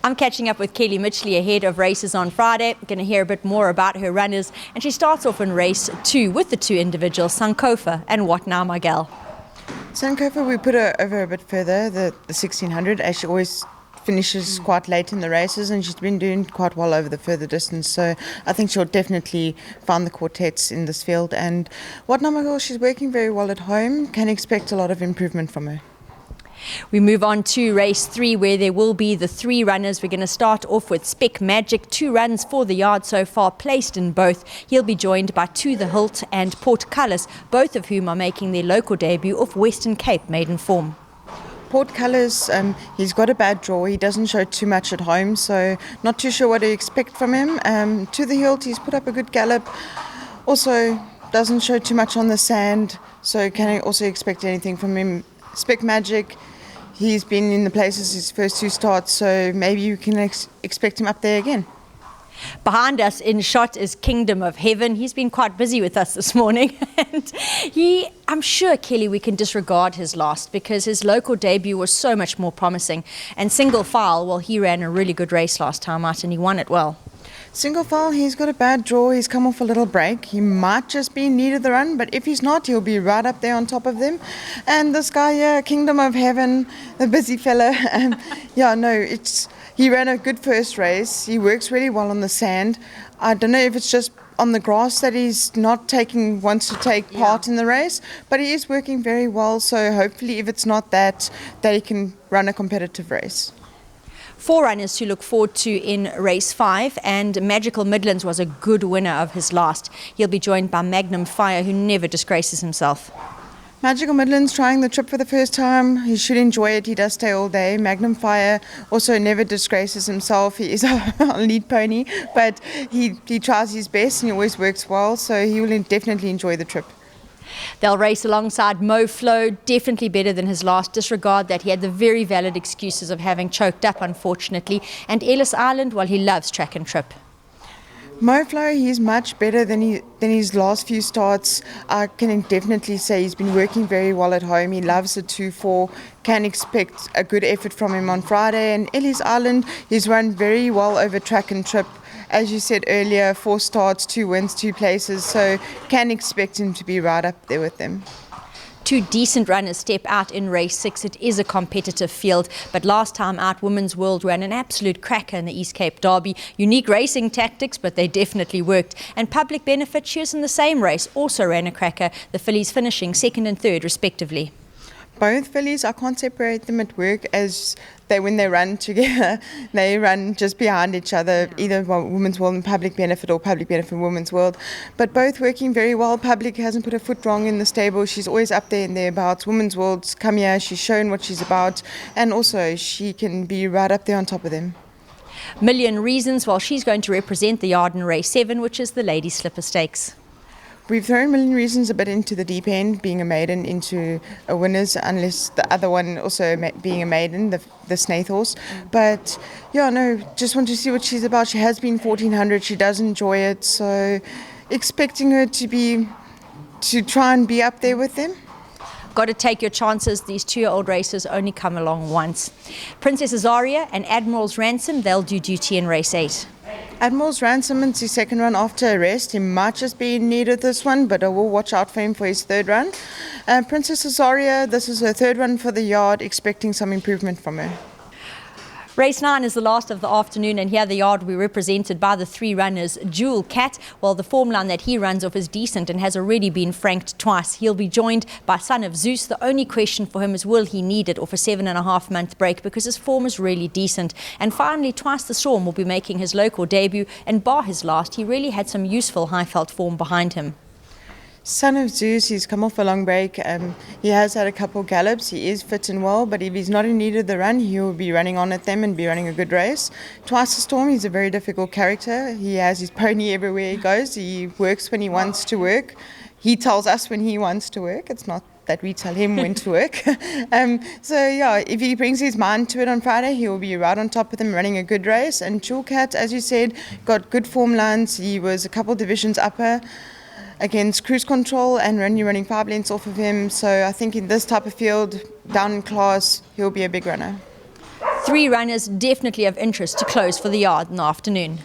I'm catching up with Kelly MITCHLEY ahead of races on Friday. Going to hear a bit more about her runners, and she starts off in race 2 with the two individuals, Sankofa and What Now Miguel. Sankofa, we put her over a bit further, the 1600, as she always finishes quite late in the races, and she's been doing quite well over the further distance, so I think she'll definitely find the quartets in this field. And What Now Miguel, she's working very well at home, can expect a lot of improvement from her. We move on to race 3, where there will be the 3 runners. We're going to start off with Spec Magic, 2 runs for the yard so far, placed in both. He'll be joined by To The Hilt and Portcullis, both of whom are making their local debut of Western Cape maiden form. Portcullis, he's got a bad draw. He doesn't show too much at home, so not too sure what to expect from him. To The Hilt, he's put up a good gallop. Also, doesn't show too much on the sand, so can I also expect anything from him? Spec Magic, he's been in the places his first 2 starts, so maybe you can expect him up there again. Behind us in shot is Kingdom of Heaven. He's been quite busy with us this morning. And I'm sure, Kelly, we can disregard his last because his local debut was so much more promising. And Single File, well, he ran a really good race last time out and he won it well. Single File, he's got a bad draw. He's come off a little break. He might just be in need of the run, but if he's not, he'll be right up there on top of them. And this guy here, Kingdom of Heaven, the busy fella, he ran a good first race. He works really well on the sand. I don't know if it's just on the grass that he's not wants to take part in the race, but he is working very well. So hopefully, if it's not that he can run a competitive race. 4 runners to look forward to in race 5, and Magical Midlands was a good winner of his last. He'll be joined by Magnum Fire, who never disgraces himself. Magical Midlands trying the trip for the first time. He should enjoy it. He does stay all day. Magnum Fire also never disgraces himself. He is a lead pony, but he tries his best and he always works well, so he will definitely enjoy the trip. They'll race alongside Mo Flow, definitely better than his last. Disregard that he had the very valid excuses of having choked up, unfortunately. And Ellis Island, well, he loves track and trip. Mo Flow, he's much better than his last few starts. I can definitely say he's been working very well at home. He loves the 2-4. Can expect a good effort from him on Friday. And Ellis Island, he's run very well over track and trip. As you said earlier, 4 starts, 2 wins, 2 places. So can expect him to be right up there with them. 2 decent runners step out in race 6. It is a competitive field, but last time out, Women's World ran an absolute cracker in the East Cape Derby. Unique racing tactics, but they definitely worked. And Public Benefit, she was in the same race, also ran a cracker, the fillies finishing 2nd and 3rd respectively. Both fillies, I can't separate them at work as when they run together, they run just behind each other, either Women's World and Public Benefit or Public Benefit and Women's World. But both working very well. Public hasn't put a foot wrong in the stable. She's always up there and thereabouts. Women's World's come here, she's shown what she's about, and also she can be right up there on top of them. Million Reasons, well, she's going to represent the yard in race 7, which is the Ladies Slipper Stakes. We've thrown Million Reasons a bit into the deep end, being a maiden into a winner's, unless the other one also being a maiden, the Snaith horse. But just want to see what she's about. She has been 1400, she does enjoy it, so expecting her to try and be up there with them. Got to take your chances. These 2-year-old races only come along once. Princess Azaria and Admiral's Ransom, they'll do duty in race 8. Admiral's Ransom, it's his 2nd run after arrest. He might just be in need of this one, but I will watch out for him for his 3rd run. Princess Azaria, this is her 3rd run for the yard, expecting some improvement from her. Race 9 is the last of the afternoon, and here the yard will be represented by the 3 runners. Jewel Cat, well, the form line that he runs off is decent and has already been franked twice. He'll be joined by Son of Zeus. The only question for him is, will he need it off a 7.5-month break, because his form is really decent. And finally, Twice the Storm will be making his local debut, and bar his last, he really had some useful high-felt form behind him. Son of Zeus, he's come off a long break. He has had a couple gallops. He is fit and well, but if he's not in need of the run, he will be running on at them and be running a good race. Twice the Storm, he's a very difficult character. He has his pony everywhere he goes. He works when he wants to work. He tells us when he wants to work. It's not that we tell him when to work. If he brings his mind to it on Friday, he will be right on top of them running a good race. And Jewel Cat, as you said, got good form lines. He was a couple divisions upper against Cruise Control and running 5 lengths off of him. So I think in this type of field, down in class, he'll be a big runner. 3 runners definitely of interest to close for the yard in the afternoon.